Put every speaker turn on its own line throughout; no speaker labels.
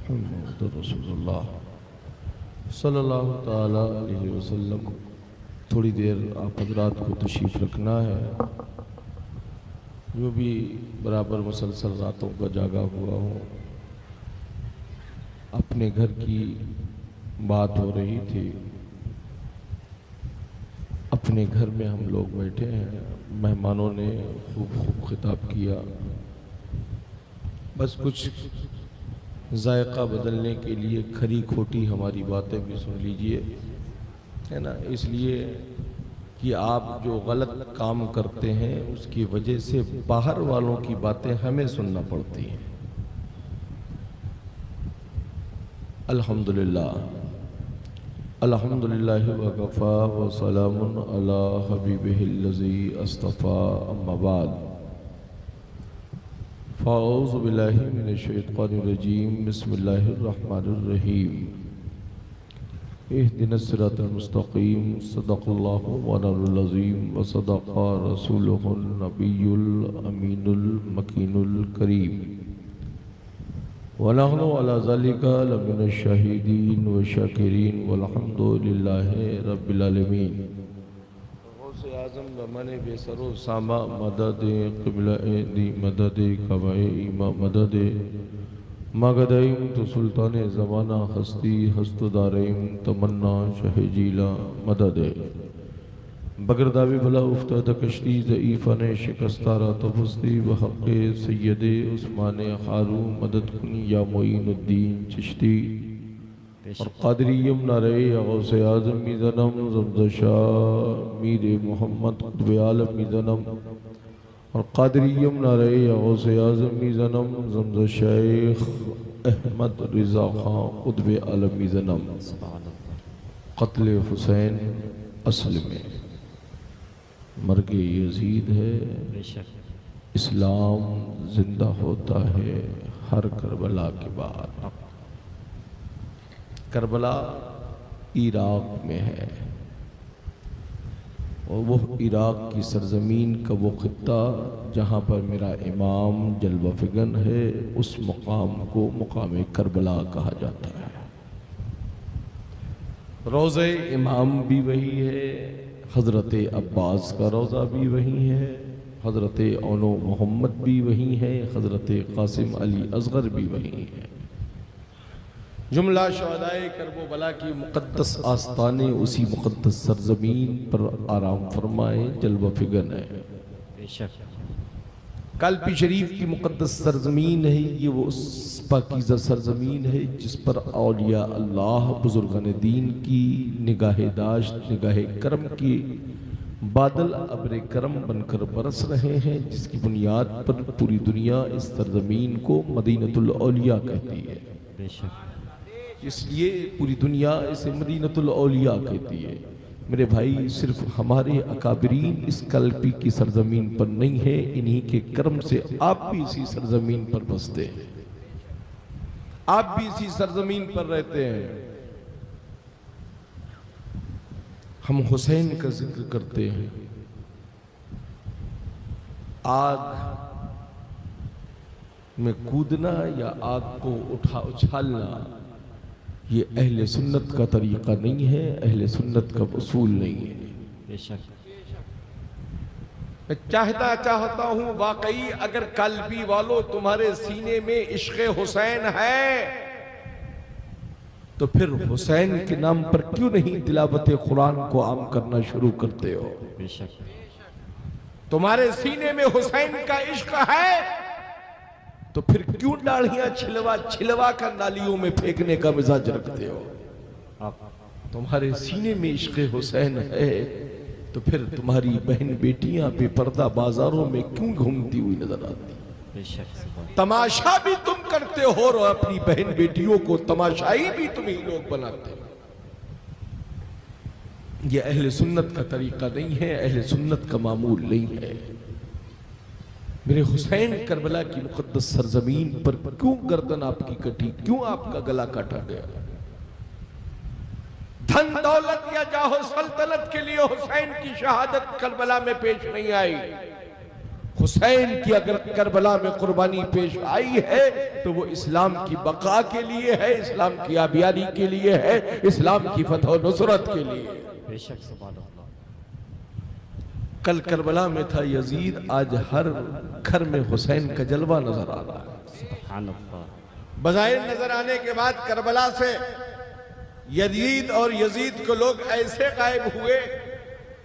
मुहम्मद रसूलुल्लाह सल्लल्लाहु ताला अलैहि वसल्लम। थोड़ी देर आप हजरात को तशरीफ़ रखना है। जो भी बराबर मुसलसल रातों का जागा हुआ हो, अपने घर की बात हो रही थी। अपने घर में हम लोग बैठे हैं, मेहमानों ने खूब खूब खिताब किया। बस कुछ जायका बदलने के लिए खरी खोटी हमारी बातें भी सुन लीजिए, है ना। इसलिए कि आप जो गलत काम करते हैं उसकी वजह से बाहर वालों की बातें हमें सुनना पड़ती हैं। अल्हम्दुलिल्लाह अल्हम्दुलिल्लाहि व कफ़ा व सलामुन अला हबीबिहिल्लज़ी अस्तफ़ा अम्मा बाद। फ़ाऊज़ु बिल्लाहि मिनश्शैतानिर्रजीम बिस्मिल्लाहिर्रहमानिर्रहीम। इहदिनस सिरातल मुस्तक़ीम। सदक़ल्लाहु मौलानाल अज़ीम व सदक़ा रसूलुहुन नबियुल अमीनुल मकीनुल करीम। व नहनु अला ज़ालिका लमिनश शाहिदीन व शाकिरीन वल्हम्दुलिल्लाहि रब्बिल आलमीन। गौसे आज़म ज़माने बेसरो सामा मदद क़िबला दी मदद कबाए इमा मदद मगदईम तो सुल्तान ज़माना हस्ती हस्तदारीम तमन्ना शहजीला मदद बगरदावी भला उफ्ताद कश्ती ज़ईफ़ा ने शिकस्तारा तबस्ती व हक़ सैयद उस्मान हारू मदद कुनी या मोइनुद्दीन चिश्ती और क़ादरियम नारे गौसे आज़म मीज़नम ज़मज़शा मीर मोहम्मद क़ुत्ब आलम मीज़नम और क़ादरियम नारे गौसे आज़म मीज़नम ज़मज़शा शेख अहमद रिज़ा खां क़ुत्ब आलम मीज़नम। क़त्ल हुसैन असल में मर्ग यजीद है। इस्लाम जिंदा होता है हर करबला के बाद। करबला इराक़ में है और वो इराक़ की सरजमीन का वो ख़ित्ता जहाँ पर मेरा इमाम जलवा फ़िगन है, उस मकाम को मकाम करबला कहा जाता है। रोज़े इमाम भी वही है, हज़रत अब्बास का रोज़ा भी वही है, हज़रत औनो मोहम्मद भी वही है, हज़रत क़ासिम अली असग़र भी वही है। जुमला शुहदाए करबला की मुक़द्दस आस्ताने उसी मुक़द्दस सरज़मीन पर आराम फरमाए जलवा फ़िगन है। बेशक कालपी शरीफ की मुक़द्दस सरज़मीन है। ये वो उस पाकीज़ा सरज़मीन है जिस पर औलिया अल्लाह बुज़ुर्गान दीन की निगाह दाश्त निगाह करम की बादल अब्र करम बनकर बरस रहे हैं, जिसकी बुनियाद पर पूरी दुनिया इस सरज़मीन को मदीनतुल औलिया कहती है। बेशक इसलिए पूरी दुनिया इसे मदीनतुल औलिया कहती है। मेरे भाई, सिर्फ हमारे अकाबरीन इस कल्पी की सरजमीन पर नहीं है, इन्हीं के कर्म से आप भी इसी सरजमीन पर बसते हैं, आप भी इसी सरजमीन पर रहते हैं। हम हुसैन का जिक्र करते हैं। आग में कूदना या आग को उछालना ये अहले सुन्नत का तरीका नहीं है, अहले सुन्नत का उसूल नहीं है। बेशक मैं चाहता हूं वाकई अगर कल्बी वालों तुम्हारे सीने में इश्क़ हुसैन है तो फिर हुसैन के नाम पर क्यों नहीं तिलावत कुरान को आम करना शुरू करते हो। बेशक तुम्हारे सीने में हुसैन का इश्क है तो फिर क्यों दाढ़ियां छिलवा कर नालियों में फेंकने का मिजाज रखते हो। तुम्हारे सीने में इश्क़ हुसैन है तो फिर तुम्हारी बहन बेटियां बेपर्दा बाजारों में क्यों घूमती हुई नजर आती। तमाशा भी तुम करते हो और अपनी बहन बेटियों को तमाशाई भी तुम ही लोग बनाते हो। यह अहले सुन्नत का तरीका नहीं है, अहले सुन्नत का मामूल नहीं है। मेरे हुसैन करबला की मुक़द्दस सरजमीन पर क्यों गर्दन आपकी कटी, क्यों आपका गला काटा गया। धन दौलत या जाहो सल्तनत के लिए हुसैन की शहादत करबला में पेश नहीं आई। हुसैन की अगर करबला में कुर्बानी पेश आई है तो वो इस्लाम की बका के लिए है, इस्लाम की आबियारी के लिए है, इस्लाम की फतह और नुसरत के लिए।
बेशक सुभान अल्लाह।
कल करबला में था यजीद, आज हर घर में हुसैन का जलवा नजर आ रहा है।
सुभान अल्लाह।
बज़ाहिर नजर आने के बाद करबला से यजीद और यजीद को लोग ऐसे गायब हुए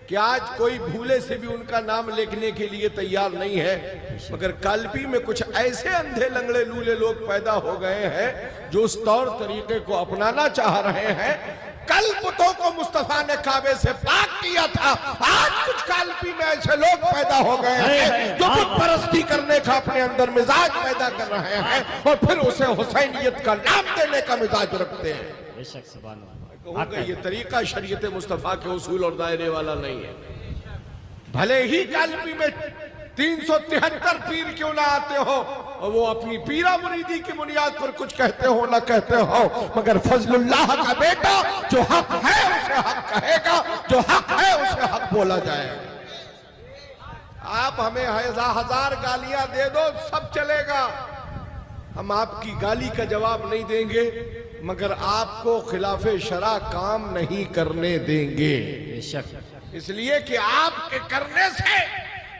कि आज कोई भूले से भी उनका नाम लिखने के लिए तैयार नहीं है। मगर कालपी में कुछ ऐसे अंधे लंगड़े लूले लोग पैदा हो गए हैं जो उस तौर तरीके को अपनाना चाह रहे हैं। कल बुतों को मुस्तफा ने काबे से पाक किया था, आज कुछ कालपी में ऐसे लोग पैदा हो गए हैं जो बुत परस्ती करने का अपने अंदर मिजाज पैदा कर रहे हैं और फिर उसे हुसैनियत का नाम देने का मिजाज रखते हैं।
बेशक सुभान अल्लाह।
कहूंगा ये तरीका शरीयत मुस्तफा के उसूल और दायरे वाला नहीं है। भले ही कालपी में 373 पीर क्यों ना आते हो और वो अपनी पीरा मुरीदी की बुनियाद पर कुछ कहते हो ना कहते हो, मगर फजलुल्लाह का बेटा जो हक है उसे हक कहेगा, जो हक है उसे हक बोला जाएगा। आप हमें हजार गालियां दे दो सब चलेगा, हम आपकी गाली का जवाब नहीं देंगे, मगर आपको खिलाफे शरा काम नहीं करने देंगे।
बेशक।
इसलिए कि आपके करने से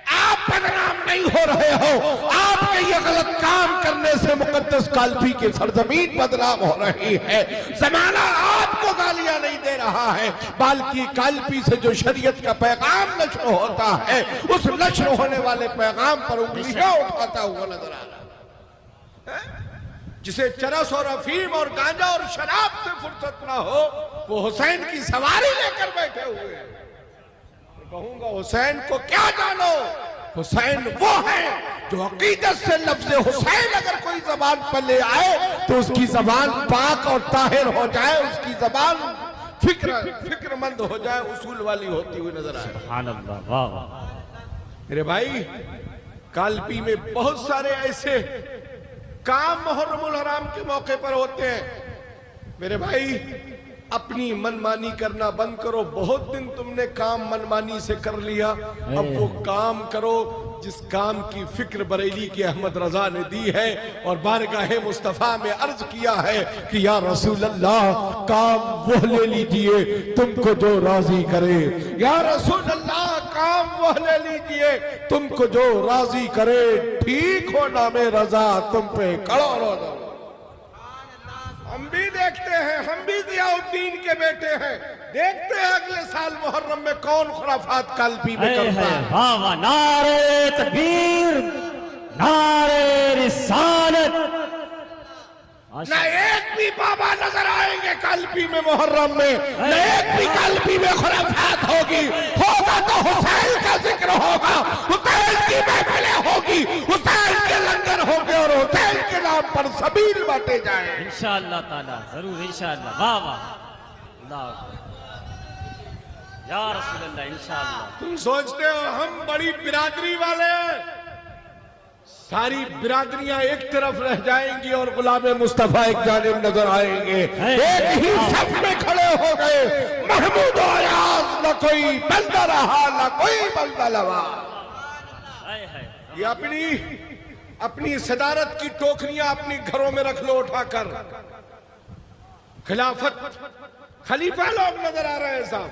आप बदनाम नहीं हो रहे हो, आपके ये गलत काम करने से मुकद्दस कालपी की सरजमीन बदनाम हो रही है। जमाना आपको गालियां नहीं दे रहा है, बल्कि कालपी से जो शरीयत का पैगाम नश्र होता है उस नश्र होने वाले पैगाम पर उंगलियां उठाता हुआ नजर आ रहा है। जिसे चरस और अफीम और गांजा और शराब से फुर्सत ना हो वो हुसैन की सवारी लेकर बैठे हुए हैं। कहूंगा हुसैन को क्या जानो, हुसैन वो है जो अकीदत से लफ्ज़ हुसैन अगर कोई जबान पर ले आए तो उसकी जबान पाक और ताहिर हो जाए, उसकी जबान फिक्रमंद हो जाए, उसूल वाली होती हुई नजर आए।
सुभान अल्लाह। वाह वाह।
मेरे भाई कालपी में बहुत सारे ऐसे काम मुहर्रमुल हराम के मौके पर होते हैं। मेरे भाई अपनी मनमानी करना बंद करो। बहुत दिन तुमने काम मनमानी से कर लिया, अब वो काम करो जिस काम की फिक्र बरेली के अहमद रजा ने दी है और बारगाहे मुस्तफा में अर्ज किया है कि या रसूल अल्लाह काम वो ले लीजिए तुमको जो राजी करे, या रसूल अल्लाह काम वो ले लीजिए तुमको जो राजी करे, ठीक हो ना में रजा तुम पे करोड़ों दो। हम भी देखते हैं, हम भी जियाउद्दीन के बेटे हैं, देखते हैं अगले साल मुहर्रम में कौन खुराफात कालपी में करता है।
वाह वाह। नारे तकबीर, नारे रिसालत।
न एक भी बाबा नजर आएंगे कालपी में मुहर्रम में, न एक भी कालपी में खुराफात होगी, होगा तो हुसैन का जिक्र होगा, हुसैन की महफिलें होगी, हुसैन के लंगर होंगे और हुसैन के नाम पर सबील बांटे जाए
इंशाअल्लाह ताला, जरूर इंशाअल्लाह। वाह वाह। अल्लाह या रसूल अल्लाह। इंशाअल्लाह।
तुम सोचते हो हम बड़ी बिरादरी वाले हैं, सारी बिरादरियां एक तरफ रह जाएंगी और गुलाम मुस्तफा एक जानिब नजर आएंगे, एक ही सफ में खड़े हो गए। महमूद अयाज न कोई बंदा रहा न कोई बंदा लवा। ये अपनी सदारत की टोकरियां अपनी घरों में रख लो उठाकर। खिलाफत खलीफा लोग नजर आ रहे हैं साहब,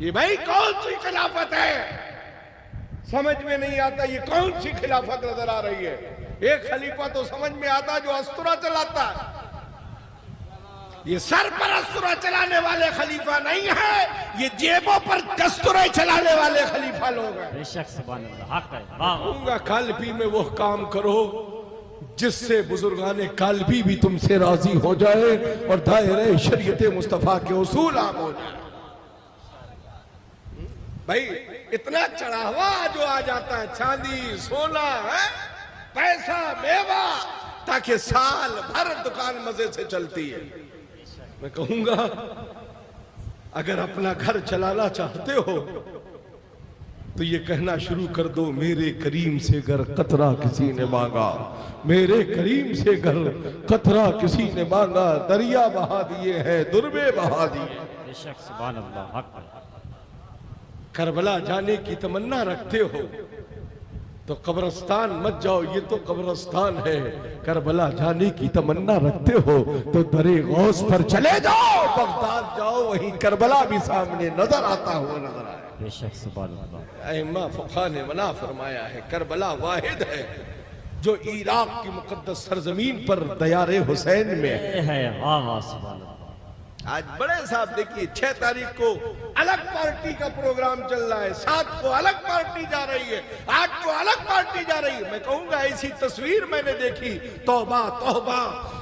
ये भाई कौन सी खिलाफत है समझ में नहीं आता, ये कौन सी खिलाफत नजर आ रही है। एक खलीफा तो समझ में आता जो अस्तुरा चलाता है, ये सर पर अस्तुरा चलाने वाले खलीफा नहीं है, ये जेबों पर दस्तूरे चलाने वाले खलीफा लोग हैं।
बेशक सुभान अल्लाह। हक है। वाह वाह।
कहूंगा कालपी में वो काम करो जिससे बुजुर्गाने कालपी भी तुमसे राजी हो जाए और दायरे शरीयत मुस्तफा के उसूल आम हो जाए। भाई इतना चढ़ावा जो आ जाता है, चांदी सोना है, पैसा मेवा, ताकि साल भर दुकान मजे से चलती है। मैं कहूंगा अगर अपना घर चलाना चाहते हो तो ये कहना शुरू कर दो, मेरे करीम से घर कतरा किसी ने मांगा, मेरे करीम से घर कतरा किसी ने मांगा, दरिया बहा दिए हैं दुर्बे बहा दिए।
बेशक सुभान अल्लाह। हक है।
करबला जाने की तमन्ना रखते हो,
तो कब्रिस्तान मत जाओ, ये तो कब्रिस्तान है। करबला जाने की तमन्ना रखते हो तो दरे गौस पर चले जाओ, बगदाद जाओ, वहीं करबला भी सामने नजर आता हुआ नजर आए।
बेशक सुभान अल्लाह।
अइम्मा फुक़हा ने मना फरमाया है, करबला वाहिद है जो इराक की मुक़द्दस सरजमीन पर दयारे हुसैन में
है। वाह वाह सुभान अल्लाह।
आज बड़े साहब देखिए 6 तारीख को अलग पार्टी का प्रोग्राम चल रहा है, 7 को अलग पार्टी जा रही है, 8 को अलग पार्टी जा रही है। मैं कहूंगा ऐसी तस्वीर मैंने देखी, तौबा तौबा,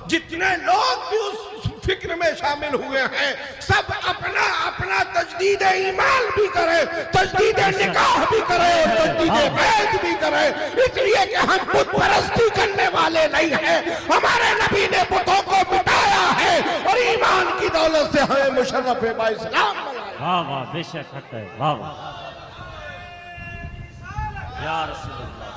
जितने लोग भी उस फिक्र में शामिल हुए हैं सब अपना अपना तजदीद ईमान भी करे, तजदीद निकाह भी करे, तजदीद बैत भी करे, इसलिए कि हम बुत परस्ती करने वाले नहीं हैं। हमारे नबी ने बुतों को मिटाया है और ईमान की दौलत से हमें मुशर्रफ बा इस्लाम बनाया।
वाह वाह बेशक हक है। वाह वाह या रसूल अल्लाह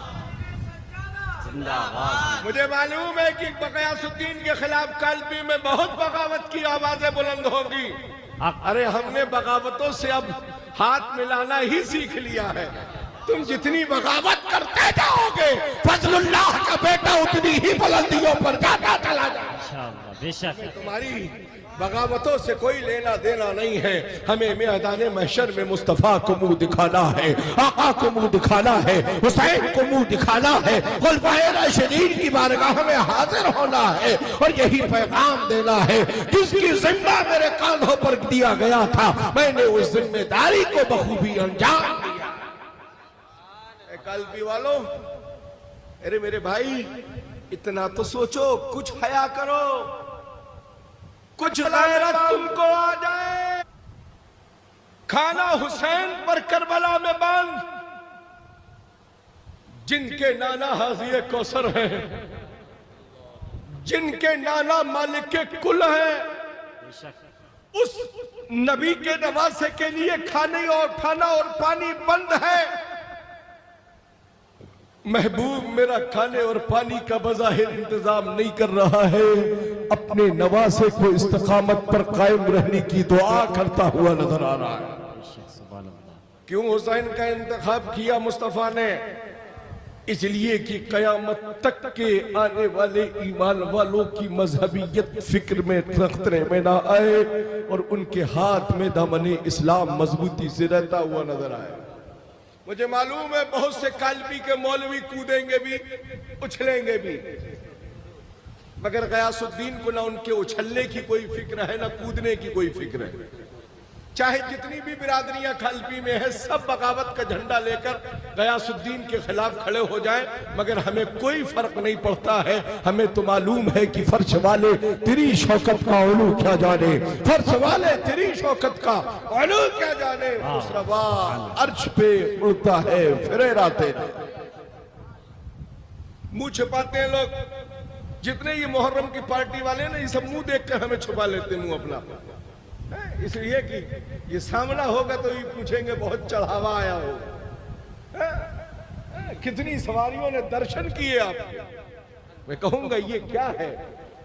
जिंदाबाद।
मुझे मालूम है कि गयासुद्दीन के खिलाफ कालपी में बहुत बगावत की आवाजें बुलंद होंगी। अरे हमने बगावतों से अब हाथ मिलाना ही सीख लिया है। तुम जितनी बगावत करते जाओगे फजलुल्लाह का बेटा उतनी ही बुलंदियों पर जाता चला जाए।
इंशाअल्लाह बेशक।
तुम्हारी बगावतों से कोई लेना देना नहीं है। हमें मैदान महशर में मुस्तफा को मुंह दिखाना है, आका को मुंह दिखाना है, हुसैन को मुंह दिखाना है, खुलफाए राशिदीन की बारगाह में हाजिर होना है और यही पैगाम देना है जिसकी जिम्मा मेरे कांधों पर दिया गया था। मैंने उस जिम्मेदारी को बखूबी अंजाम दिया। कालपी वालों, अरे मेरे भाई इतना तो सोचो, कुछ हया करो, कुछ गैरत तुमको आ जाए। खाना हुसैन पर करबला में बंद, जिनके नाना हाजी कौसर हैं, जिनके नाना मालिक के कुल हैं, उस नबी के नवासे के लिए खाना और पानी बंद है। महबूब मेरा खाने और पानी का बज़ाहिर इंतजाम नहीं कर रहा है, अपने नवासे को इस्तिकामत पर कायम रहने की दुआ करता हुआ नजर आ रहा है। क्यों हुसैन का इंतखाब किया मुस्तफा ने? इसलिए कि कयामत तक के आने वाले ईमान वालों की मजहबियत फिक्र में खतरे में ना आए और उनके हाथ में दामने इस्लाम मजबूती से रहता हुआ नजर आए। मुझे मालूम है बहुत से कालपी के मौलवी कूदेंगे भी, उछलेंगे भी, मगर गयासुद्दीन को ना उनके उछलने की कोई फिक्र है ना कूदने की कोई फिक्र है। चाहे जितनी भी बिरादरियां कालपी में है सब बगावत का झंडा लेकर गयासुद्दीन के खिलाफ खड़े हो जाए, मगर हमें कोई फर्क नहीं पड़ता है। हमें तो मालूम है कि फर्श वाले तेरी शौकत का उलू क्या जाने, फर्श वाले तेरी शौकत का उलू क्या जाने। मुस्तफा अर्श पे उड़ता है फिरेरा तेरा। मुंह छुपाते हैं लोग, जितने ये मुहर्रम की पार्टी वाले ना, ये सब मुंह देख कर हमें छुपा लेते मुंह अपना, इसलिए कि ये सामना होगा तो ये पूछेंगे बहुत चढ़ावा आया हो। कितनी सवारियों ने दर्शन किए आपके। मैं कहूंगा ये क्या है?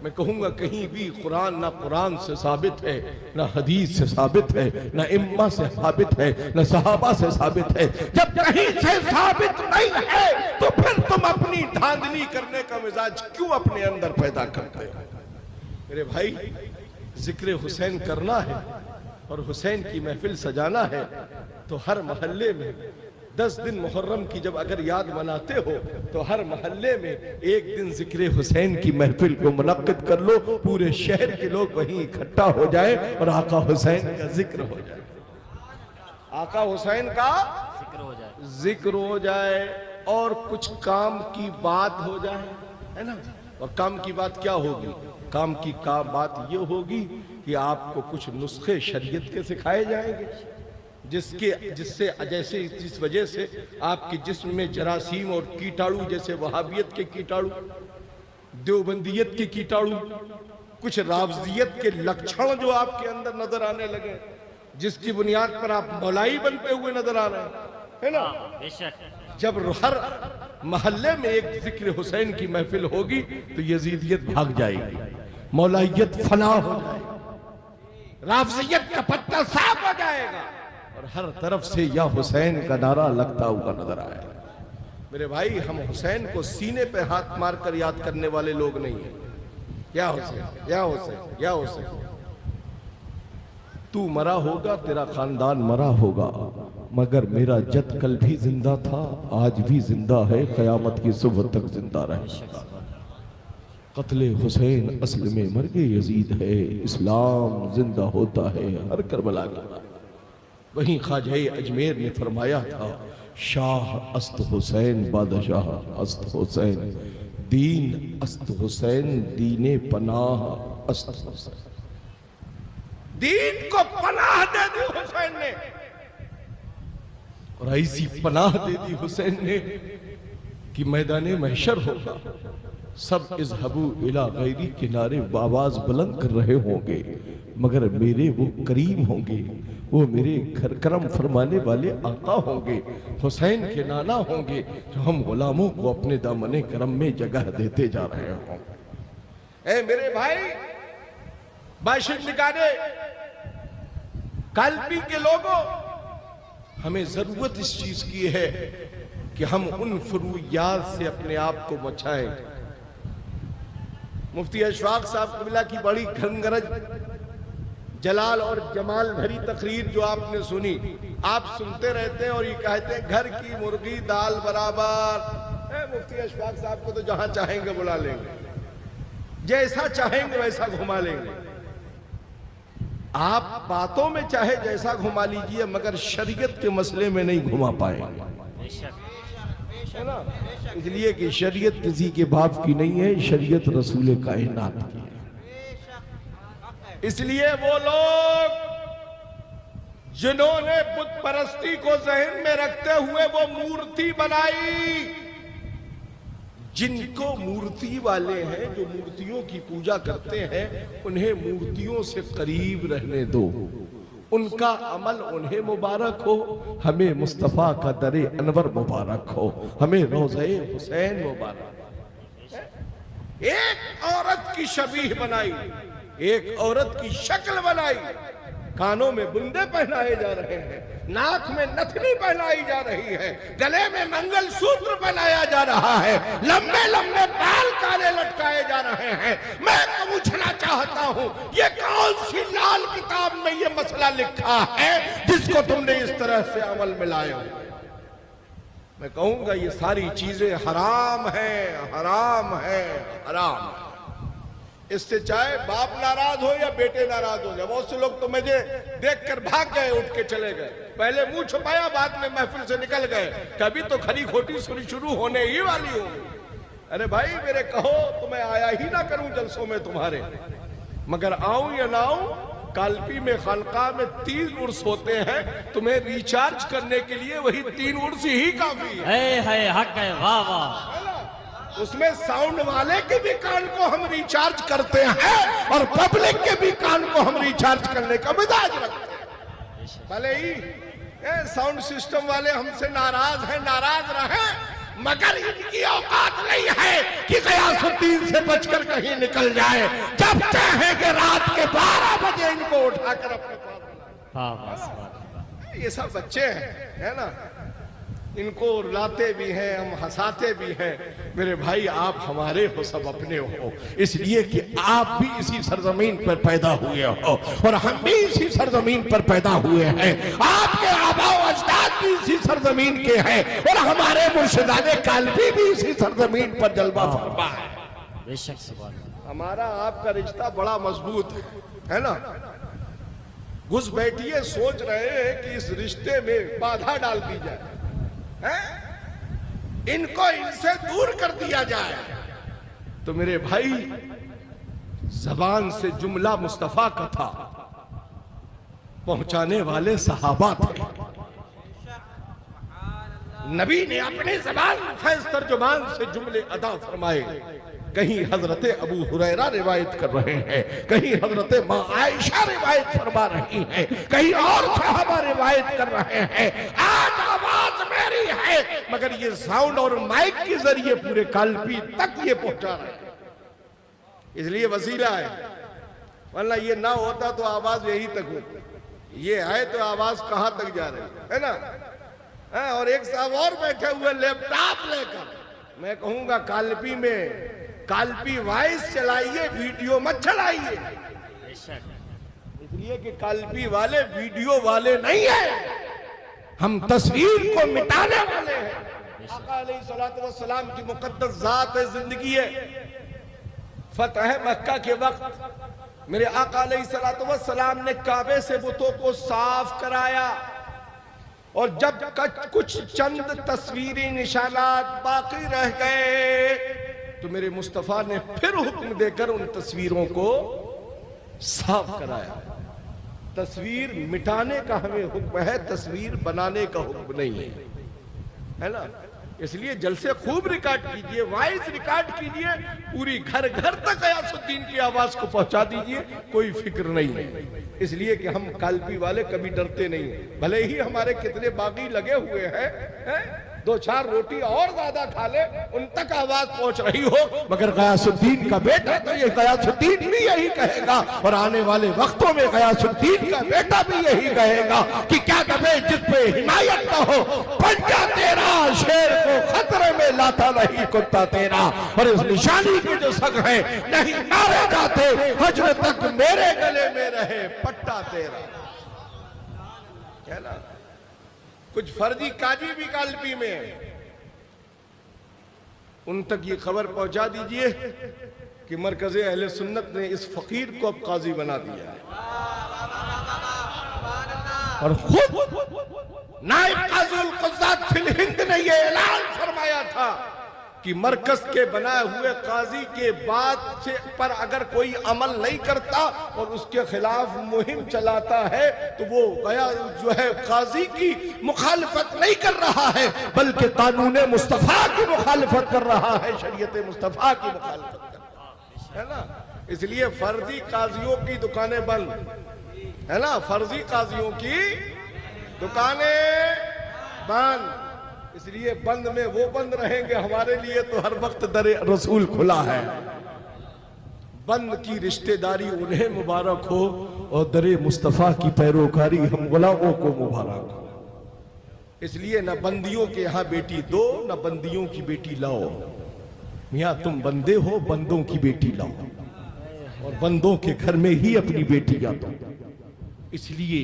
मैं कहूंगा कहीं भी कुरान ना कुरान से साबित है, ना हदीस से साबित है, ना इम्मा से साबित है, ना सहाबा से साबित है। जब कहीं से साबित नहीं है तो फिर तुम अपनी धांधली करने का मिजाज क्यों अपने अंदर पैदा करते हो? मेरे भाई, जिक्र हुसैन करना है और हुसैन की महफिल सजाना है तो हर मोहल्ले में 10 दिन मुहर्रम की जब अगर याद मनाते हो तो हर मोहल्ले में एक दिन जिक्र हुसैन की महफिल को मुनक्किद कर लो, पूरे शहर के लोग वहीं इकट्ठा हो जाए और आका हुसैन का जिक्र हो जाए, आका हुसैन का जिक्र हो जाए और कुछ काम की बात हो जाए, है ना। और काम की बात क्या होगी? काम की बात ये होगी कि आपको कुछ नुस्खे शरीयत के सिखाए जाएंगे जिससे जैसे जिस वजह से आपके जिस्म में जरासीम और कीटाणु, जैसे वहाबियत के कीटाणु, देवबंदियत के कीटाणु, कुछ रावजियत के लक्षण जो आपके अंदर नजर आने लगे, जिसकी बुनियाद पर आप मौलाई बनते हुए नजर आ रहे हैं, है ना। जब हर मोहल्ले में एक जिक्र हुसैन की महफिल होगी तो यजीदियत भाग जाएगी, मौलाइयत फना हो जाएगी, राफजियत का पत्ता साफ हो जाएगा और हर तरफ से या हुसैन का नारा लगता हुआ नजर आएगा।
मेरे भाई, हम हुसैन को सीने पे हाथ मारकर याद करने वाले लोग नहीं हैं। या हुसैन, या हुसैन, या हुसैन। तू मरा होगा, तेरा खानदान मरा होगा, मगर मेरा जद कल भी जिंदा था, आज भी जिंदा है, कयामत की सुबह तक जिंदा रहेगा। कत्ले हुसैन असल में मर्गे यजीद है, इस्लाम जिंदा होता है हर करबला के बाद। वहीं ख्वाजा अजमेर ने फरमाया था, शाह अस्त हुसैन बादशाह अस्त हुसैन, दीन अस्त हुसैन दीने पनाह अस्त हुसैन। दीन को पनाह दे दी हुसैन ने, और ऐसी पनाह दे दी हुसैन ने कि मैदाने महशर होगा, सब इज़हबू इला गैरी किनारे आवाज बुलंद कर रहे होंगे, मगर मेरे वो करीम होंगे, वो मेरे घर करम फरमाने वाले आका होंगे, हुसैन के नाना होंगे, जो हम गुलामों को अपने दामने करम में जगह देते जा रहे हों। ए मेरे भाई, बाशिर निकाले कालपी के लोगों, हमें जरूरत इस चीज की है कि हम उन फुरूयात से अपने आप को बचाएं। मुफ्ती अशफाक साहब कबिला की बड़ी घंगरज जलाल और जमाल भरी तकरीर जो आपने सुनी, आप सुनते रहते हैं और ये कहते हैं घर की मुर्गी दाल बराबर। मुफ्ती अशफाक साहब को तो जहां चाहेंगे बुला लेंगे, जैसा चाहेंगे वैसा घुमा लेंगे। आप बातों में चाहे जैसा घुमा लीजिए, मगर शरीयत के मसले में नहीं घुमा पाएंगे, है ना। इसलिए कि शरीयत किसी के बाप की नहीं है, शरीयत रसूल कायनात की है। इसलिए वो लोग जिन्होंने बुत परस्ती को जहन में रखते हुए वो मूर्ति बनाई, जिनको मूर्ति वाले हैं, जो मूर्तियों की पूजा करते हैं, उन्हें मूर्तियों से करीब रहने दो, उनका अमल उन्हें मुबारक हो, हमें मुस्तफा का दरे अनवर मुबारक हो, हमें रोज़े हुसैन मुबारक। एक औरत की शबीह बनाई, एक औरत की शक्ल बनाई, कानों में बुंदे पहनाए जा रहे हैं, नाक में नथनी पहनाई जा रही है, गले में मंगलसूत्र पहनाया जा रहा है, लंबे लंबे बाल काले लटकाए जा रहे हैं। मैं पूछना चाहता हूं, ये कौन सी लाल किताब में ये मसला लिखा है जिसको तुमने इस तरह से अमल में लाए हो? मैं कहूंगा ये सारी चीजें हराम है, हराम है, हराम है। इससे चाहे बाप नाराज हो या बेटे नाराज हो जाए। बहुत से लोग तो मुझे देखकर भाग गए, उठ के चले गए, पहले मुंह छुपाया, बाद में महफिल से निकल गए, कभी तो खरी खोटी सुनी शुरू होने ही वाली हो। अरे भाई मेरे कहो तो मैं आया ही ना करूं जलसों में तुम्हारे, मगर आऊं या ना आऊं, कालपी में खानका में 3 उर्स होते हैं, तुम्हें रिचार्ज करने के लिए वही 3 उर्स ही काफी है।
हक है, वाह वाह।
उसमें साउंड वाले के भी कान को हम रिचार्ज करते हैं और पब्लिक के भी कान को हम रिचार्ज करने का मिजाज रखते हैं। भले ही साउंड सिस्टम वाले हमसे नाराज हैं, नाराज रहे, मगर इनकी औकात नहीं है कि गयासुद्दीन से बचकर कहीं निकल जाए। जब चाहेंगे रात के 12 बजे इनको उठाकर अपने पास। ये सब बच्चे हैं, है ना, इनको रुलाते भी हैं, हम हंसाते भी हैं। मेरे भाई आप हमारे हो, सब अपने हो, इसलिए कि आप भी इसी सरजमीन पर पैदा हुए हो और हम भी इसी सरजमीन पर पैदा हुए हैं। आपके आबा व अजदाद भी इसी सरजमीन के हैं और हमारे मुर्शिदाने कालपी भी इसी सरजमीन पर जलवा फरमा है।
बेशक सुभान अल्लाह।
हमारा आपका रिश्ता बड़ा मजबूत है ना। घुस बैठिए, सोच रहे हैं कि इस रिश्ते में बाधा डाल दी जाए, इनको इनसे दूर कर दिया जाए। तो मेरे भाई जबान से जुमला मुस्तफा का था, पहुंचाने वाले सहाबा थे। नबी ने अपनी जबान फैज़ तर्जुमान से जुमले अदा फरमाए। कहीं हजरत अबू हुरैरा रिवायत कर रहे हैं, कहीं हजरत मां आयशा रिवायत फरमा रही हैं, कहीं और सहाबा रिवायत कर रहे हैं। आज आवाज मेरी है, मगर ये साउंड और माइक के जरिए पूरे कालपी तक ये पहुंचा रहे हैं, इसलिए वसीला है। वरना ये ना होता तो आवाज यही तक होती, ये है तो आवाज कहां तक जा रही है ना। और एक साहब और बैठे हुए लैपटॉप लेकर। मैं कहूंगा कालपी में कालपी वॉइस चलाइए, वीडियो मत चलाइए, इसलिए कि कालपी वाले वीडियो वाले नहीं है, हम तस्वीर को मिटाने वाले हैं। आका अलैहिस्सलातु वस्सलाम की मुकद्दस जात है, जिंदगी है। फतह मक्का के वक्त मेरे आका अलैहिस्सलातु वस्सलाम ने काबे से बुतों को साफ कराया, और जब कुछ चंद तस्वीरी निशानात बाकी रह गए तो मेरे मुस्तफा ने फिर हुक्म देकर उन तस्वीरों को साफ कराया। तस्वीर मिटाने का हमें हुक्म है, तस्वीर बनाने का हुक्म नहीं है ना। इसलिए जलसे खूब रिकॉर्ड कीजिए, वॉइस रिकॉर्ड कीजिए, पूरी घर घर तक गयासुद्दीन की आवाज को पहुंचा दीजिए, कोई फिक्र नहीं है। इसलिए कि हम कालपी वाले कभी डरते नहीं, भले ही हमारे कितने बागी लगे हुए हैं, दो चार रोटी और ज्यादा खा ले, उन तक आवाज पहुंच रही हो, मगर गयासुद्दीन का बेटा तो ये गयासुद्दीन भी यही कहेगा, और आने वाले वक्तों में गयासुद्दीन का बेटा भी यही कहेगा कि क्या दबे जिस पे हिमायत का हो, पंजा तेरा शेर को खतरे में लाता नहीं कुत्ता तेरा। और इस निशानी की जो सग है, नहीं मारे जाते हजर तक मेरे गले में रहे पट्टा तेरा। क्या ना, कुछ फर्जी काजी भी कालपी में है, उन तक ये खबर पहुंचा दीजिए कि मरकज़े अहले सुन्नत ने इस फकीर को अब काजी बना दिया है, और खुद नाइब काज़ुल क़ुज़्ज़ात फिल हिंद ने ये ऐलान फरमाया था कि मरकज के बनाए हुए काजी के बाद से पर अगर कोई अमल नहीं करता और उसके खिलाफ मुहिम चलाता है तो वो गया जो है काजी की मुखालिफत नहीं कर रहा है, बल्कि कानून मुस्तफा की मुखालिफत कर रहा है, शरीयत मुस्तफा की मुखालिफत कर रहा है ना। इसलिए फर्जी काजियों की दुकानें बंद है ना, फर्जी काजियों की दुकानें बंद, इसलिए बंद में वो बंद रहेंगे, हमारे लिए तो हर वक्त दरे रसूल खुला है। बंद की रिश्तेदारी उन्हें मुबारक हो और दरे मुस्तफा की पैरोकारी हम गुलामों को मुबारक हो। इसलिए न बंदियों के यहां बेटी दो, न बंदियों की बेटी लाओ, मियां तुम बंदे हो, बंदों की बेटी लाओ, और बंदों के घर में ही अपनी बेटियां दो। इसलिए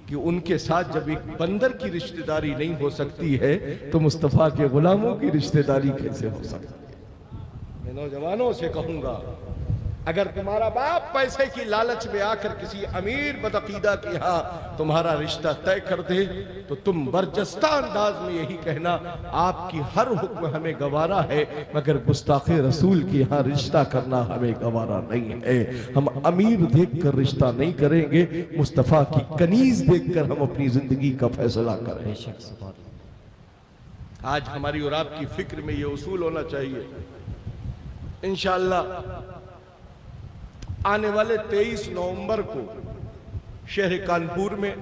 कि उनके साथ जब एक बंदर की रिश्तेदारी नहीं हो सकती है तो मुस्तफा के गुलामों की रिश्तेदारी कैसे हो सकती है। मैं नौजवानों से कहूंगा, अगर तुम्हारा बाप पैसे की लालच में आकर किसी अमीर बदअकीदा के यहाँ तुम्हारा रिश्ता तय कर दे तो तुम बरजस्ता अंदाज में यही कहना, आपकी हर हुक्म हमें गवारा है, मगर गुस्ताखे रसूल के यहाँ रिश्ता करना हमें गवारा नहीं है। हम अमीर देखकर रिश्ता नहीं करेंगे, मुस्तफा की कनीज देखकर हम अपनी जिंदगी का फैसला करें। आज हमारी और आपकी फिक्र में ये उसूल होना चाहिए, इंशाअल्लाह आने वाले 23 नवंबर को शहर कानपुर में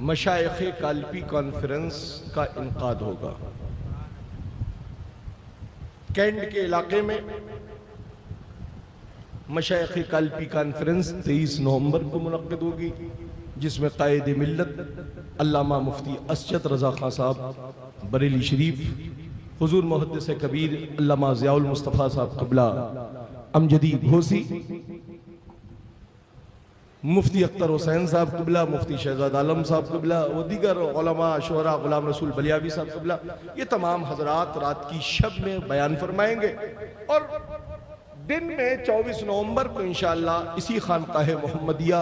मशाइख़े कालपी कॉन्फ्रेंस का इनकाद होगा। कैंट के इलाके में मशाइख़े कालपी कॉन्फ्रेंस 23 नवंबर को मुनक्किद होगी, जिसमें कायद मिल्लत अल्लामा मुफ्ती असजद रजा खां साहब बरेली शरीफ, हुजूर मुहद्दिस कबीर अल्लामा ज़ियाउल मुस्तफ़ा साहब क़िबला अमजदी घोसी, मुफ्ती अख्तर हुसैन साहब क़िबला, मुफ्ती शहजाद आलम साहब क़िबला, वो दीगर उलमा शुरा गुलाम रसूल बलियावी साहब क़िबला, ये तमाम हजरात रात की शब में बयान फरमाएंगे। और दिन में 24 नवंबर को इंशाअल्लाह इसी खानकाह मोहम्मदिया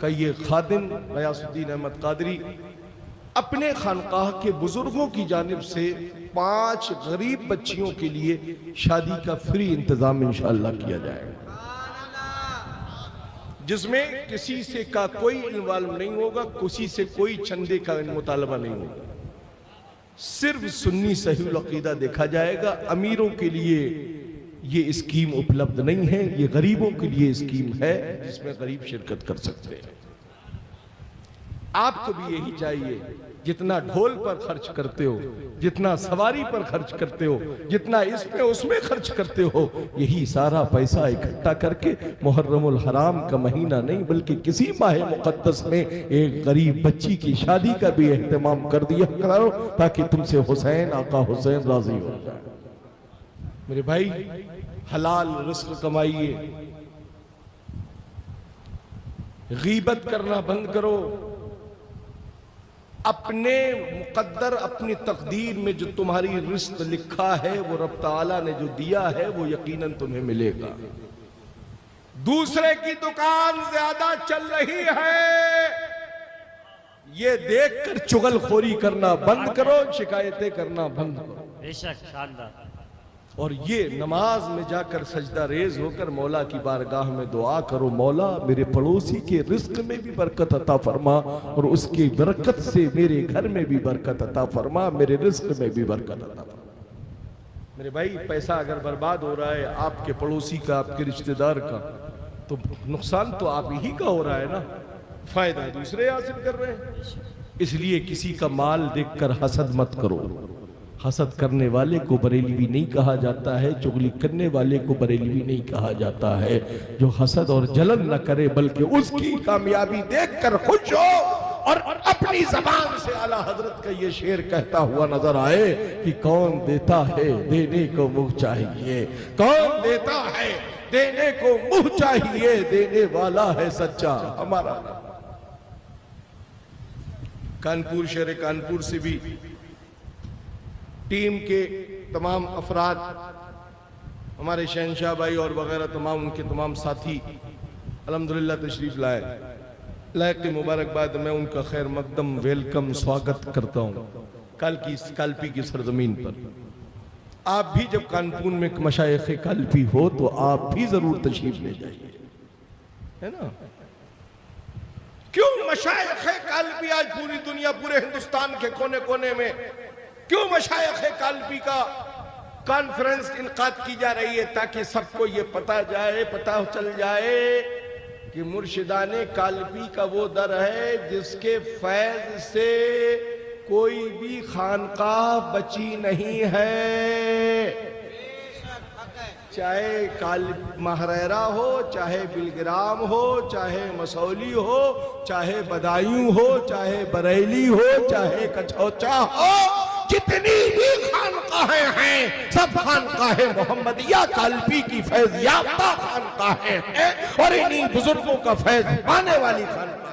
का ये खादिम गयासुद्दीन अहमद कादरी अपने खानकाह के बुजुर्गों की जानिब से 5 गरीब बच्चियों के लिए शादी का फ्री इंतजाम इंशाअल्लाह किया जाएगा, जिसमें किसी से का कोई इन्वॉल्व नहीं होगा, किसी से कोई चंदे का मुतालबा नहीं होगा, सिर्फ सुन्नी सही अकीदा देखा जाएगा। अमीरों के लिए ये स्कीम उपलब्ध नहीं है, ये गरीबों के लिए स्कीम है जिसमें गरीब शिरकत कर सकते हैं। आपको भी यही चाहिए, जितना ढोल पर खर्च करते हो, जितना सवारी पर खर्च करते हो, जितना इसमें उसमें खर्च करते हो, यही सारा पैसा इकट्ठा करके मुहर्रमुल हराम का महीना नहीं बल्कि किसी माह मुकद्दस में एक गरीब बच्ची की शादी का भी एहतमाम कर दिया करो, ताकि तुमसे हुसैन आका हुसैन राजी हो जाए। मेरे भाई, हलाल रिस्क कमाइए, गीबत करना बंद करो। अपने मुकद्दर, अपनी तकदीर में जो तुम्हारी रिस्क लिखा है, वो रब ताला ने जो दिया है, वो यकीनन तुम्हें मिलेगा। दूसरे की दुकान ज्यादा चल रही है, ये देखकर चुगलखोरी करना बंद करो, शिकायतें करना बंद करो।
बेशक, शानदार।
और ये नमाज में जाकर सजदा रेज होकर मौला की बारगाह में दुआ करो, मौला मेरे पड़ोसी के रिस्क में भी बरकत अता फरमा और उसकी बरकत से मेरे घर में भी बरकत अता फरमा, मेरे रिस्क में भी बरकत अता फरमा। मेरे भाई, पैसा अगर बर्बाद हो रहा है आपके पड़ोसी का, आपके रिश्तेदार का, तो नुकसान तो आप ही का हो रहा है ना, फायदा दूसरे हासिल कर रहे हैं। इसलिए किसी का माल देखकर हसद मत करो। हसद करने वाले को बरेलवी नहीं कहा जाता है, चुगली करने वाले को बरेलवी नहीं कहा जाता है। जो हसद और जलन न करे बल्कि उसकी कामयाबी देखकर खुश हो और अपनी जबान से आला हजरत का ये शेर कहता हुआ नजर आए कि कौन देता है देने को मुंह चाहिए, कौन देता है देने को मुंह चाहिए, देने वाला है सच्चा हमारा। कानपुर, शहर कानपुर से भी टीम के तमाम अफराद, हमारे शहनशाह भाई और वगैरह तमाम उनके तमाम साथी अल्हम्दुलिल्लाह तशरीफ लाए। लायक मुबारकबाद, मैं उनका खैर मकदम वेलकम स्वागत करता हूँ कालपी की सरजमीन पर। आप भी जब कानपुर में मशाइख कालपी हो तो आप भी जरूर तशरीफ ले जाइए, है ना। क्यों मशाइख कालपी आज पूरी दुनिया, पूरे हिंदुस्तान के कोने कोने में क्यों मशाइख कालपी का कॉन्फ्रेंस इनकाद की जा रही है? ताकि सबको ये पता चल जाए कि मुर्शिदाने कालपी का वो दर है जिसके फैज से कोई भी खानकाह बची नहीं है। चाहे महरेरा हो, चाहे बिलग्राम हो, चाहे मसौली हो, चाहे बदायूं हो, चाहे बरेली हो, चाहे कछौचा हो, जितनी भी खानकाहें हैं सब खानकाहें मोहम्मदिया कालपी की फैज याफ्ता खानकाहें हैं और इन्हीं बुजुर्गों का फैज पाने वाली खानकाहें।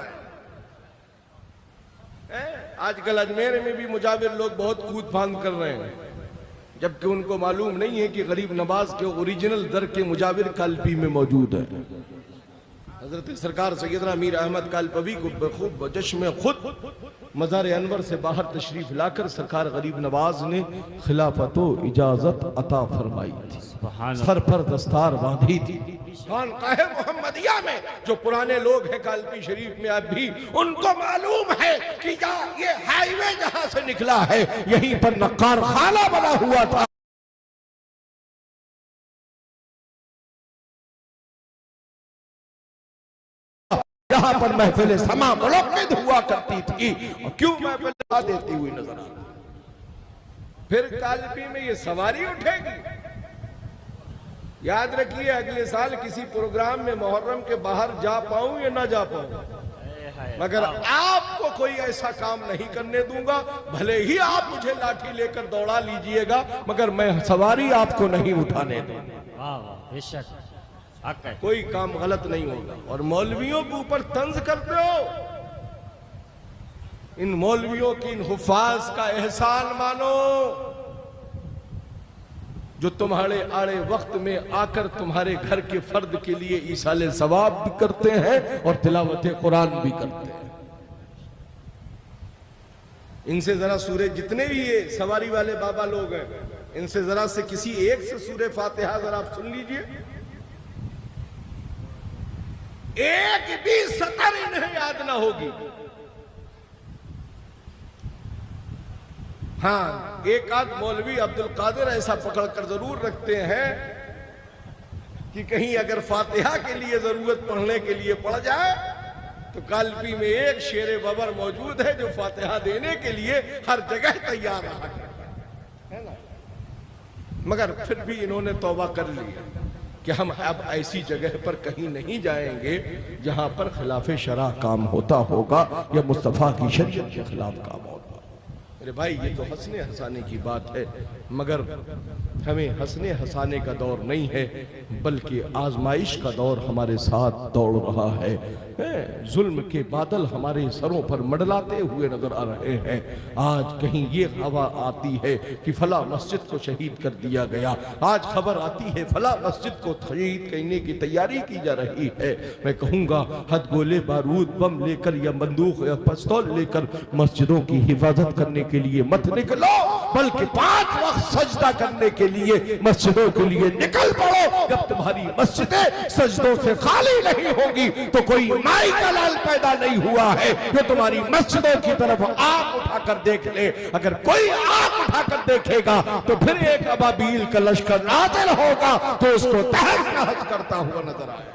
आजकल अजमेर में भी मुजाविर लोग बहुत कूद फांद कर रहे हैं, जबकि उनको मालूम नहीं है कि गरीब नवाज के ओरिजिनल दर के मुजाविर कालपी में मौजूद है। हजरत सरकार सैयदना मीर अहमद कालपवी को बखूब जश्न में खुद मज़ार अनवर से बाहर तशरीफ लाकर सरकार गरीब नवाज ने खिलाफतो इजाजत अता फरमाई थी, सर पर दस्तार बांधी थी। खानकाहे मोहम्मदिया में जो पुराने लोग हैं कालपी शरीफ में, अब भी उनको मालूम है कि ये हाईवे जहां से निकला है यहीं पर न कारखाना बना हुआ था, जहां पर महफिल समा मुनक्किद हुआ करती थी। और क्यों महफिल देती हुई नजर आ रही। फिर कालपी में ये सवारी उठेगी। याद रखिए, अगले साल किसी प्रोग्राम में मुहर्रम के बाहर जा पाऊं या ना जा पाऊं, मगर आपको कोई ऐसा काम नहीं करने दूंगा। भले ही आप मुझे लाठी लेकर दौड़ा लीजिएगा, मगर मैं सवारी आपको नहीं उठाने दूंगा।
बेशक
कोई काम गलत नहीं होगा। और मौलवियों के ऊपर तंज करते हो, इन मौलवियों की, इन हुफाज का एहसान मानो जो तुम्हारे आड़े वक्त में आकर तुम्हारे घर के फर्द के लिए ईसाले सवाब भी करते हैं और तिलावत कुरान भी करते हैं। इनसे जरा सूरे, जितने भी ये सवारी वाले बाबा लोग हैं, इनसे जरा से किसी एक से सूरे फातिहा जरा आप सुन लीजिए। एक भी सतर इन्हें याद ना होगी। हाँ, एक आध मौलवी अब्दुल कादिर ऐसा पकड़कर जरूर रखते हैं कि कहीं अगर फातिहा के लिए जरूरत पढ़ने के लिए पड़ जाए तो कालपी में एक शेर बबर मौजूद है जो फातिहा देने के लिए हर जगह तैयार रहा है ना। मगर फिर भी इन्होंने तौबा कर लिया कि हम अब ऐसी जगह पर कहीं नहीं जाएंगे जहां पर खिलाफ शरा काम होता होगा या मुस्तफ़ा की शरीयत के खिलाफ काम होगा। अरे भाई ये तो हंसने हंसाने की बात है, मगर हमें हंसने हंसाने का दौर नहीं है बल्कि आजमाइश का दौर हमारे साथ दौड़ रहा है। जुल्म के बादल हमारे सरों पर मंडलाते हुए नजर आ रहे हैं। आज कहीं ये हवा आती है कि फला मस्जिद को शहीद कर दिया गया, आज खबर आती है फला मस्जिद को शहीद करने की तैयारी की जा रही है। मैं कहूँगा हद गोले बारूद बम लेकर या बंदूक या पिस्तौल लेकर मस्जिदों की हिफाजत करने के लिए मत निकलो, बल्कि 5 वक्त सजदा करने के लिए मस्जिदों के लिए निकल पड़ो। जब तुम्हारी मस्जिदें सजदों से खाली नहीं होगी तो कोई माई का लाल पैदा नहीं हुआ है जो तुम्हारी मस्जिदों की तरफ आंख उठाकर देख ले। अगर कोई आंख उठाकर देखेगा तो फिर एक अबाबील का लश्कर नाज़िल होगा तो उसको तहस नहस करता हुआ नजर आएगा।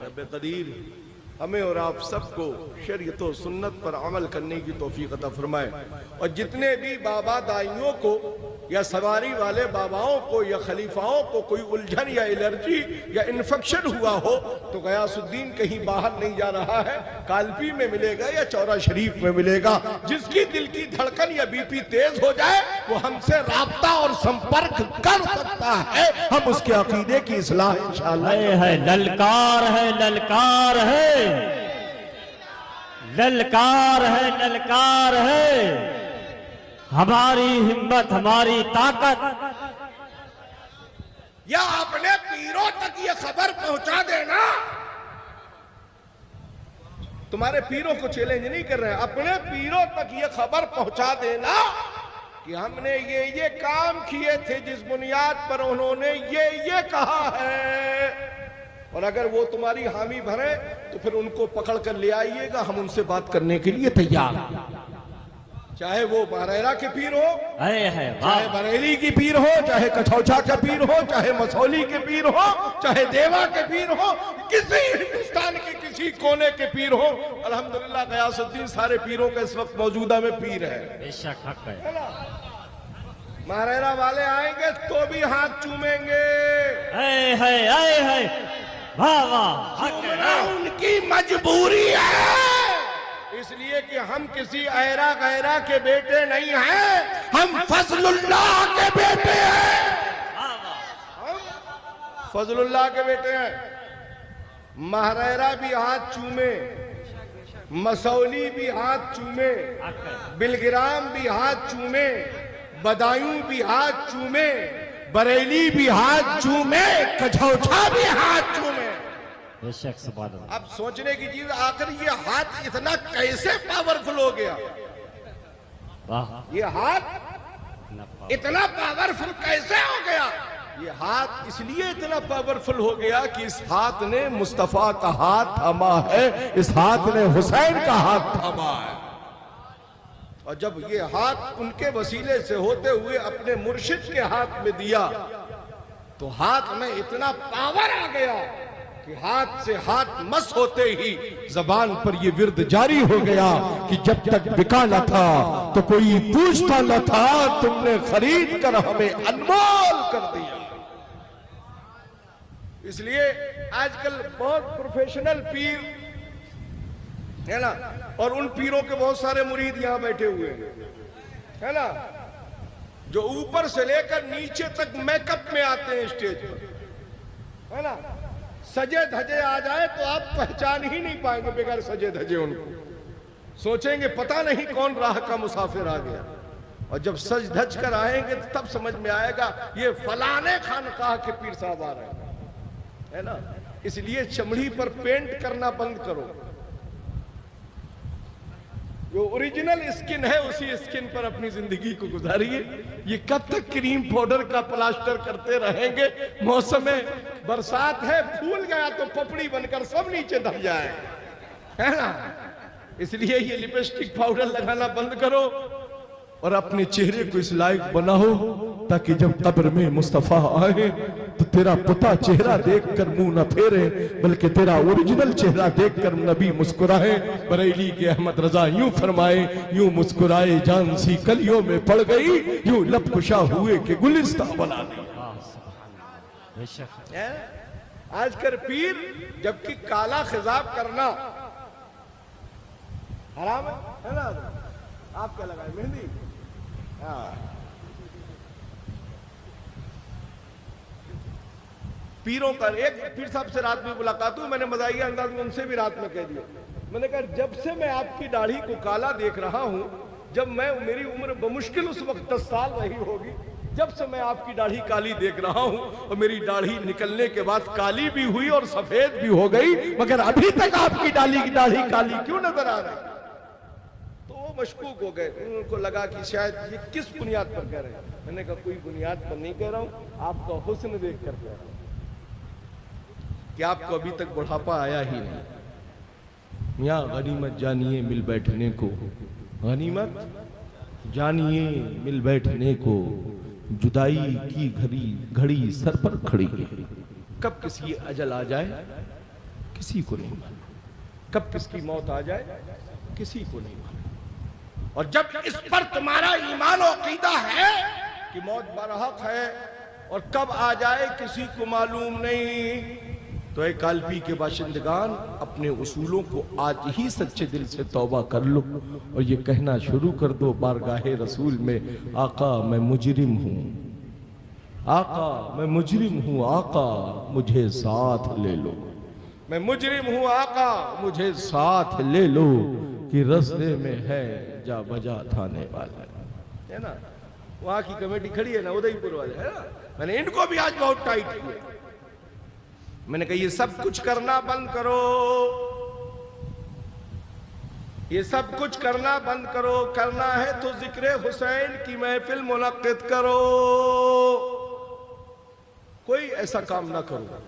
रब्बे कदीर हमें और आप सबको शरीयत और सुन्नत पर अमल करने की तौफीक अता फरमाए। और जितने भी बाबा दाइयों को या सवारी वाले बाबाओं को या खलीफाओं को कोई उलझन या एलर्जी या इन्फेक्शन हुआ हो तो गयासुद्दीन कहीं बाहर नहीं जा रहा है, कालपी में मिलेगा या चौरा शरीफ में मिलेगा। जिसकी दिल की धड़कन या बीपी तेज हो जाए वो हमसे राब्ता और संपर्क कर सकता है, हम उसके अकीदे की इस्लाह इंशाअल्लाह।
है ललकार है, ललकार है, ललकार है, ललकार है, हमारी हिम्मत हमारी ताकत।
या अपने पीरों तक ये खबर पहुंचा देना, तुम्हारे पीरों को चैलेंज नहीं कर रहे हैं, अपने पीरों तक ये खबर पहुंचा देना कि हमने ये काम किए थे जिस बुनियाद पर उन्होंने ये कहा है। और अगर वो तुम्हारी हामी भरे तो फिर उनको पकड़ कर ले आइएगा, हम उनसे बात करने के लिए तैयार। चाहे वो बरेरा के पीर हो, चाहे बरेली की पीर हो, चाहे कछौछा का पीर हो, चाहे मसौली के पीर हो, चाहे देवा के पीर हो, किसी हिंदुस्तान के किसी कोने के पीर हो। अल्हम्दुलिल्लाह गयासुद्दीन सारे पीरों का इस वक्त मौजूदा में पीर है।
बेशक हक है।
बरेरा वाले आएंगे तो भी हाथ चूमेंगे,
वाह वाह,
उनकी मजबूरी है, इसलिए कि हम किसी ऐरा गैरा के बेटे नहीं हैं, हम फजलुल्लाह के बेटे हैं, हम फजलुल्लाह के बेटे हैं। महरेरा भी हाथ चूमे, मसौली भी हाथ चूमे, बिलगिराम भी हाथ चूमे, बदायूं भी हाथ चूमे, बरेली भी हाथ चूमे, कछौछा भी हाथ चूमे। अब सोचने की चीज, आखिर ये हाथ इतना कैसे पावरफुल हो गया? ये हाथ इतना पावरफुल कैसे हो गया? ये हाथ इसलिए इतना पावरफुल हो गया कि इस हाथ ने मुस्तफा का हाथ थामा है, इस हाथ ने हुसैन का हाथ थामा है। और जब ये हाथ उनके वसीले से होते हुए अपने मुर्शिद के हाथ में दिया तो हाथ में इतना पावर आ गया कि हाथ से हाथ मस होते ही जबान पर ये विर्द जारी हो गया कि जब तक बिका न था तो कोई पूछता न था, तुमने खरीद कर हमें अनमोल कर दिया। इसलिए आजकल बहुत प्रोफेशनल पीर है ना, और उन पीरों के बहुत सारे मुरीद यहां बैठे हुए है ना, जो ऊपर से लेकर नीचे तक मेकअप में आते हैं स्टेज पर, है ना। सजे धजे आ जाए तो आप पहचान ही नहीं पाएंगे बगैर सजे धजे उनको, सोचेंगे पता नहीं कौन राह का मुसाफिर आ गया। और जब सज धज कर आएंगे तो तब समझ में आएगा ये फलाने खानकाह के पीर साहब आ रहे हैं, है ना। इसलिए चमड़ी पर पेंट करना बंद करो, जो ओरिजिनल स्किन है उसी स्किन पर अपनी जिंदगी को गुजारिए। ये कब तक क्रीम पाउडर का प्लास्टर करते रहेंगे? मौसम में बरसात है, फूल गया तो पपड़ी बनकर सब नीचे ढल जाए, है ना। इसलिए ये लिपस्टिक पाउडर लगाना बंद करो और अपने चेहरे को इस लायक बनाओ ताकि जब कब्र में मुस्तफा आए
तो तेरा पुता चेहरा देखकर मुंह न फेरे, बल्कि तेरा ओरिजिनल चेहरा देखकर नबी मुस्कुराए। बरेली के अहमद रजा यूं फरमाए, यूं मुस्कुराए जान सी कलियों में पड़ गई, यूं लब कुशा हुए कि गुलिस्ता बना दी।
बेशक
आजकल पीर, जबकि काला खिजाब करना हराम है ना? आप क्या लगाए? मेहंदी। हाँ, पीरों का एक पीर साहब से रात में मुलाकात हुई, मैंने मजाकिया अंदाज में उनसे भी रात में कह दिया, मैंने कहा जब से मैं आपकी दाढ़ी को काला देख रहा हूं, जब मैं मेरी उम्र बमुश्किल उस वक्त 10 साल रही होगी, जब से मैं आपकी दाढ़ी काली देख रहा हूं, और मेरी दाढ़ी निकलने के बाद काली भी हुई और सफेद भी हो गई, मगर अभी तक आपकी दाढ़ी काली क्यों नजर आ रही? तो वो मशकूक हो गए, उनको लगा कि शायद ये किस बुनियाद पर कह रहे हैं। मैंने कहा कोई बुनियाद पर नहीं कह रहा हूं, आपका हुस्न देख कर कह रहा हूं कि आपको अभी तक बुढ़ापा आया ही नहीं। मियाँ गनीमत जानिए मिल बैठने को, गनीमत जानिए मिल बैठने को, जुदाई की घड़ी सर पर खड़ी है। कब किसी अजल आ जाए किसी को नहीं मालूम, कब किसकी मौत आ जाए किसी को नहीं मालूम। और जब इस पर तुम्हारा ईमान और अकीदा है कि मौत बरहक है और कब आ जाए किसी को मालूम नहीं, तो एक कालपी के बाशिंदगान अपने उसूलों को आज ही सच्चे दिल से तौबा कर लो और ये कहना शुरू कर दो बारगाहे रसूल में, आका मैं मुजरिम हूँ, आका मैं मुजरिम हूँ, आका मुझे साथ ले लो। मैं मुजरिम हूँ आका मुझे साथ ले लो, कि रस्ते में है जा बजा थाने वाला, है ना? वहां की कमेटी खड़ी है ना, उदयपुर वाले, है ना? मैंने इनको भी आज बहुत टाइट किया। मैंने कहा ये सब कुछ करना बंद करो, ये सब कुछ करना बंद करो, करना है तो जिक्र हुसैन की महफिल मुनक्किद करो। कोई ऐसा काम ना करो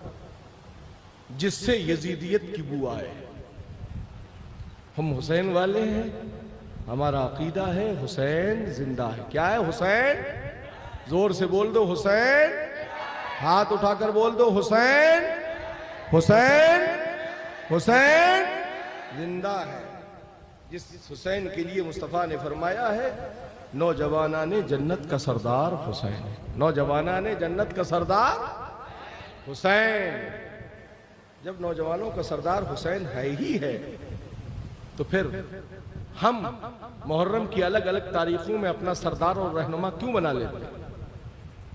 जिससे यजीदियत की बू आए। हम हुसैन वाले हैं, हमारा अकीदा है हुसैन जिंदा है। क्या है हुसैन? जोर से बोल दो हुसैन, हाथ उठाकर बोल दो हुसैन, हुसैन हुसैन जिंदा है। जिस हुसैन के लिए मुस्तफ़ा ने फरमाया है नौजवाना ने जन्नत का सरदार हुसैन, नौजवाना ने जन्नत का सरदार हुसैन। जब नौजवानों का सरदार हुसैन है ही है, तो फिर हम मुहर्रम की अलग अलग तारीखों में अपना सरदार और रहनुमा क्यों बना लेते हैं?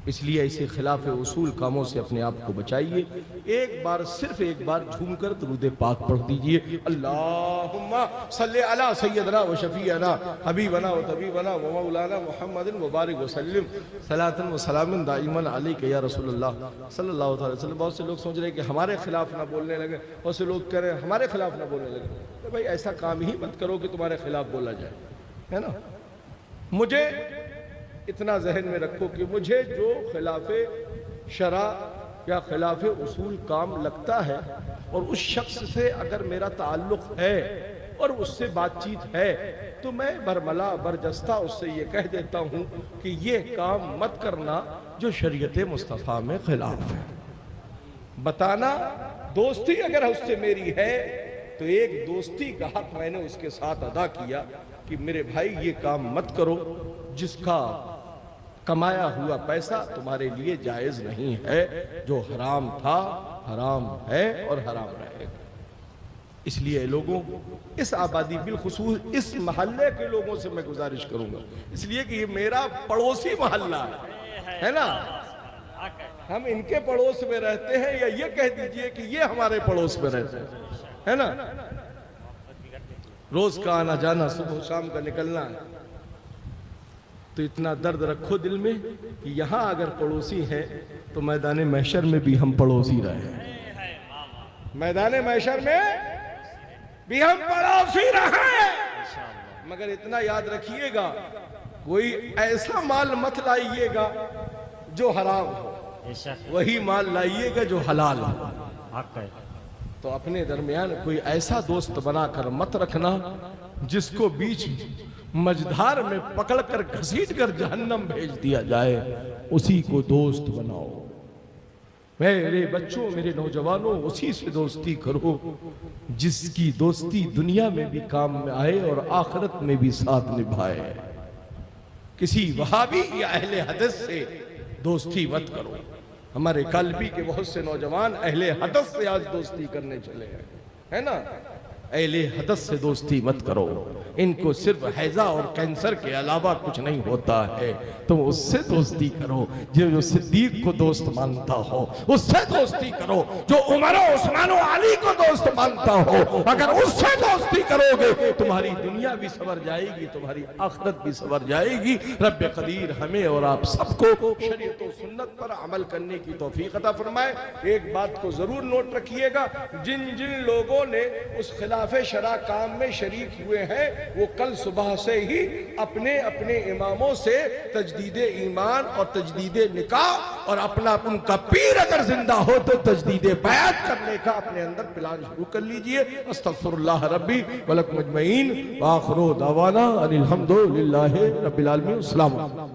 इसलिए ऐसे खिलाफ उसूल कामों से अपने आप को बचाइए। एक बार, सिर्फ एक बार झूमकर दुरूद पाक पढ़ दीजिए, अल्लाहुम्मा सल्ले अला सय्यदना व शफीअना हबीबना व तबीबना व मौलाना मुहम्मदिन व बारिक व सल्लिम सलातन व सलामन दाइमन अलैका या रसूलल्लाह सल्लल्लाहु अलैहि वसल्लम। बहुत से लोग सोच रहे हैं कि हमारे खिलाफ ना बोलने लगे, बहुत से लोग कह रहे हैं हमारे खिलाफ ना बोलने लगे। तो भाई ऐसा काम ही मत करो कि तुम्हारे खिलाफ बोला जाए, है ना? मुझे इतना जहन में रखो कि मुझे जो खिलाफे शरा या खिलाफे उसूल काम लगता है और उस शख्स से अगर मेरा ताल्लुक है और उससे बातचीत है, तो मैं बरमला बरजस्ता उससे ये कह देता हूँ कि ये काम मत करना जो शरीयत मुस्तफ़ा में खिलाफ है। बताना दोस्ती अगर उससे मेरी है तो एक दोस्ती का हक मैंने उसके साथ अदा किया कि मेरे भाई ये काम मत करो जिसका कमाया हुआ पैसा तुम्हारे लिए जायज नहीं है, जो हराम था हराम है और हराम रहेगा। इसलिए लोगों, इस आबादी बिलखुसूस इस मोहल्ले के लोगों से मैं गुजारिश करूंगा, इसलिए कि ये मेरा पड़ोसी मोहल्ला है ना, हम इनके पड़ोस में रहते हैं, या ये कह दीजिए कि ये हमारे पड़ोस में रहते हैं, है ना? रोज का आना जाना, सुबह शाम का निकलना है। तो इतना दर्द रखो दिल में कि यहाँ अगर पड़ोसी हैं तो मैदान महशर में भी हम पड़ोसी रहे, मैदान महशर में भी हम पड़ोसी रहे। मगर इतना याद रखिएगा, कोई ऐसा माल मत लाइएगा जो हराम हो, वही माल लाइएगा जो हलाल हो। तो अपने दरमियान कोई ऐसा दोस्त बनाकर मत रखना जिसको बीच मझधार में पकड़कर घसीट कर जहन्नम भेज दिया जाए, उसी को दोस्त बनाओ।
मेरे बच्चों, मेरे नौजवानों, उसी से दोस्ती करो जिसकी दोस्ती दुनिया में भी काम में आए और आखिरत में भी साथ निभाए। किसी वहाबी या अहले हदीस से दोस्ती मत करो। हमारे कालबी के बहुत से नौजवान अहले हदीस से आज दोस्ती करने चले हैं, है ना। अहले हदीस से दोस्ती मत करो, इनको सिर्फ हैजा और कैंसर के अलावा कुछ नहीं होता है। तुम उससे दोस्ती करो जो सिद्दीक को दोस्त मानता हो, उससे दोस्ती करो जो उमर और उस्मान और अली को दोस्त मानता हो। अगर उससे दोस्ती करोगे तुम्हारी दुनिया भी सवर जाएगी, तुम्हारी आखिरत भी सवर जाएगी। रब्बे कदीर हमें और आप सबको शरीयत और सुन्नत पर अमल करने की तौफीक अता फरमाए। एक बात को जरूर नोट रखिएगा, जिन जिन लोगों ने उस खिलाफे शरा काम में शरीक हुए हैं वो कल सुबह से ही अपने अपने इमामों से तजदीद ईमान और तजदीद निकाह और अपना उनका पीर अगर जिंदा हो तो तजदीद बैत करने का अपने अंदर प्लान शुरू कर लीजिए। अस्तगफिरुल्लाह रब्बी व लकुम अजमईन व आखिरु दावाना अनिल हम्दुलिल्लाहि रब्बिल आलमीन। अस्सलाम वालेकुम।